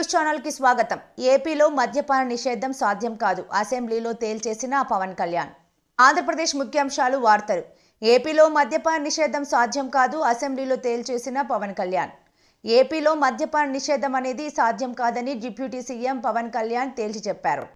News channel కి స్వాగతం। ఏపీలో మద్యపాన నిషేధం సాధ్యం కాదు, అసెంబ్లీలో తేల్చేసిన పవన్ కళ్యాణ్। ఆంధ్రప్రదేశ్ ముఖ్యాంశాలు వార్తలు। ఏపీలో మద్యపాన నిషేధం సాధ్యం కాదు, అసెంబ్లీలో తేల్చేసిన పవన్ కళ్యాణ్। ఏపీలో మద్యపాన నిషేధం అనేది సాధ్యం కాదని డిప్యూటీ సీఎం పవన్ కళ్యాణ్ తేల్చి చెప్పారు।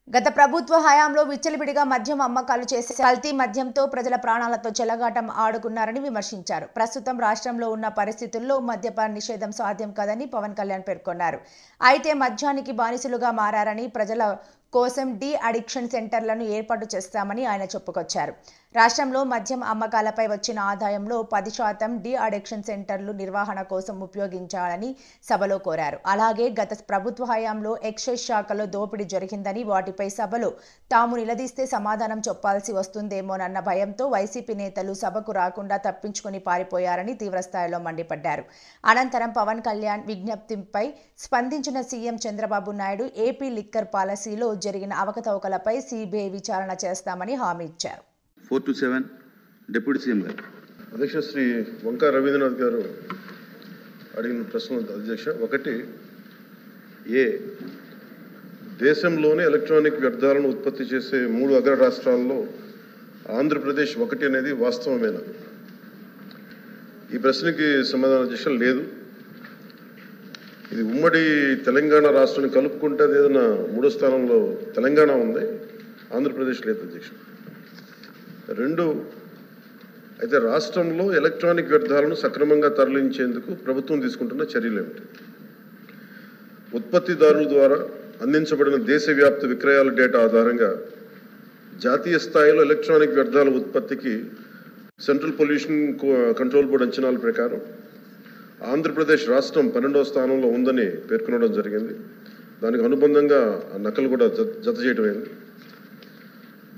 గత ప్రభుత్వ హయాంలో విచ్చలవిడిగా మద్యం అమ్మకాలు చేసి కల్తీ మద్యంతో ప్రజల ప్రాణాలతో చెలగాటం ఆడుకున్నారని విమర్శించారు। ప్రస్తుతం రాష్ట్రంలో ఉన్న పరిస్థితుల్లో మద్యపాన నిషేధం సాధ్యం కాదని పవన్ కళ్యాణ్ పేర్కొన్నారు। అయితే మద్యానికి బానిసలుగా మారారని, ప్రజల కోసం డి అడిక్షన్ సెంటర్లను ఏర్పాటు చేస్తామని ఆయన చెప్పుకొచ్చారు। రాష్ట్రంలో మద్యం అమ్మకాలపై వచ్చిన ఆదాయంలో 10% డి అడిక్షన్ సెంటర్లు నిర్వహణ కోసం ఉపయోగించాలని సభలో కోరారు। అలాగే గత ప్రభుత్వ హయాంలో ఎక్సైజ్ శాఖలో దోపిడీ జరిగిందని, వాటిపై సభలో తాము నిలదీస్తే సమాధానం చెప్పాల్సి వస్తుందేమోనన్న భయంతో వైసీపీ నేతలు సభకు రాకుండా తప్పించుకుని పారిపోయారని తీవ్రస్థాయిలో మండిపడ్డారు। అనంతరం పవన్ కళ్యాణ్ విజ్ఞప్తిపై స్పందించిన CM Chandrababu Naidu AP liquor పాలసీలో జరిగిన అవకతవకలపై సిబిఐ విచారణ చేస్తామని హామీ ఇచ్చారు। 4 to 7 డిప్యూటీ సీఎం గారు అధ్యక్ష శ్రీ వంకా రవీంద్రనాథ్ గారు అడిగిన ప్రశ్నలు అధ్యక్ష, ఒకటి దేశంలోనే ఎలక్ట్రానిక్ వ్యర్థాలను ఉత్పత్తి చేసే 3 అగ్ర రాష్ట్రాల్లో ఆంధ్రప్రదేశ్ ఒకటి అనేది వాస్తవమేనా? ఈ ప్రశ్నకి సమాధానం అధ్యక్ష లేదు। ఇది ఉమ్మడి తెలంగాణ రాష్ట్రాన్ని కలుపుకుంటే అది ఏదైనా 3వ స్థానంలో తెలంగాణ ఉంది, ఆంధ్రప్రదేశ్ లేదు అధ్యక్ష। 2, అయితే రాష్ట్రంలో ఎలక్ట్రానిక్ వ్యర్థాలను సక్రమంగా తరలించేందుకు ప్రభుత్వం తీసుకుంటున్న చర్యలు ఏమిటి? ఉత్పత్తిదారుల ద్వారా అందించబడిన దేశవ్యాప్త విక్రయాల డేటా ఆధారంగా జాతీయ స్థాయిలో ఎలక్ట్రానిక్ వ్యర్థాల ఉత్పత్తికి సెంట్రల్ పొల్యూషన్ కంట్రోల్ బోర్డు అంచనాల ప్రకారం ఆంధ్రప్రదేశ్ రాష్ట్రం 12వ స్థానంలో ఉందని పేర్కొనడం జరిగింది। దానికి అనుబంధంగా నకలు కూడా జత చేయడమైంది।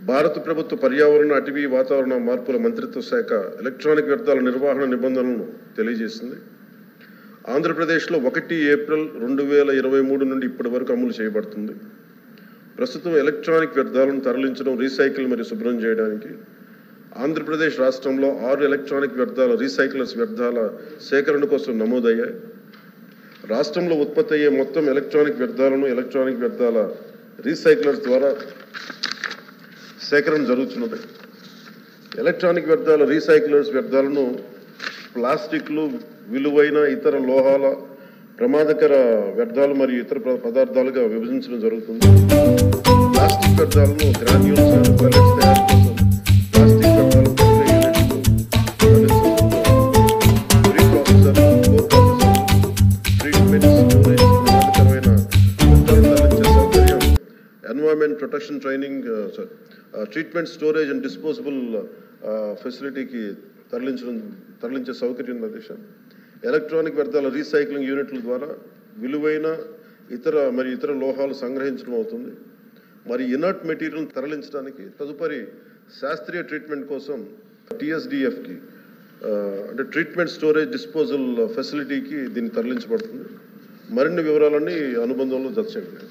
భారత ప్రభుత్వ పర్యావరణ, అటవీ, వాతావరణ మార్పుల మంత్రిత్వ శాఖ ఎలక్ట్రానిక్ వ్యర్థాల నిర్వహణ నిబంధనలను తెలియజేసింది। ఆంధ్రప్రదేశ్లో 1 ఏప్రిల్ 2023 నుండి ఇప్పటి వరకు అమలు చేయబడుతుంది। ప్రస్తుతం ఎలక్ట్రానిక్ వ్యర్థాలను తరలించడం, రీసైకిల్ మరియు శుభ్రం చేయడానికి ఆంధ్రప్రదేశ్ రాష్ట్రంలో 6 ఎలక్ట్రానిక్ వ్యర్థాల రీసైకిలర్స్ వ్యర్థాల సేకరణ కోసం నమోదయ్యాయి। రాష్ట్రంలో ఉత్పత్తి అయ్యే మొత్తం ఎలక్ట్రానిక్ వ్యర్థాలను ఎలక్ట్రానిక్ వ్యర్థాల రీసైకిలర్స్ ద్వారా సేకరణ జరుగుతున్నది। ఎలక్ట్రానిక్ వ్యర్థాల రీసైకిలర్స్ వ్యర్థాలను ప్లాస్టిక్లు, విలువైన ఇతర లోహాల, ప్రమాదకర వ్యర్థాలు మరియు ఇతర పదార్థాలుగా విభజించడం జరుగుతుంది। ప్లాస్టిక్ వ్యర్థాలను గ్రాన్యూల్స్, పల్లెట్స్ తయారు కోసం ప్లాస్టిక్ వ్యర్థాలు environment protection training treatment, storage and disposable ఫెసిలిటీకి తరలించే సౌకర్యం ఉంది అధ్యక్ష। ఎలక్ట్రానిక్ వ్యర్థాల రీసైక్లింగ్ యూనిట్ల ద్వారా విలువైన ఇతర లోహాలు సంగ్రహించడం అవుతుంది। మరి ఇనర్ట్ మెటీరియల్ తరలించడానికి తదుపరి శాస్త్రీయ ట్రీట్మెంట్ కోసం TSDFకి అంటే ట్రీట్మెంట్, స్టోరేజ్, డిస్పోజల్ ఫెసిలిటీకి దీన్ని తరలించబడుతుంది। మరిన్ని వివరాలన్నీ అనుబంధంలో జత చేయండి।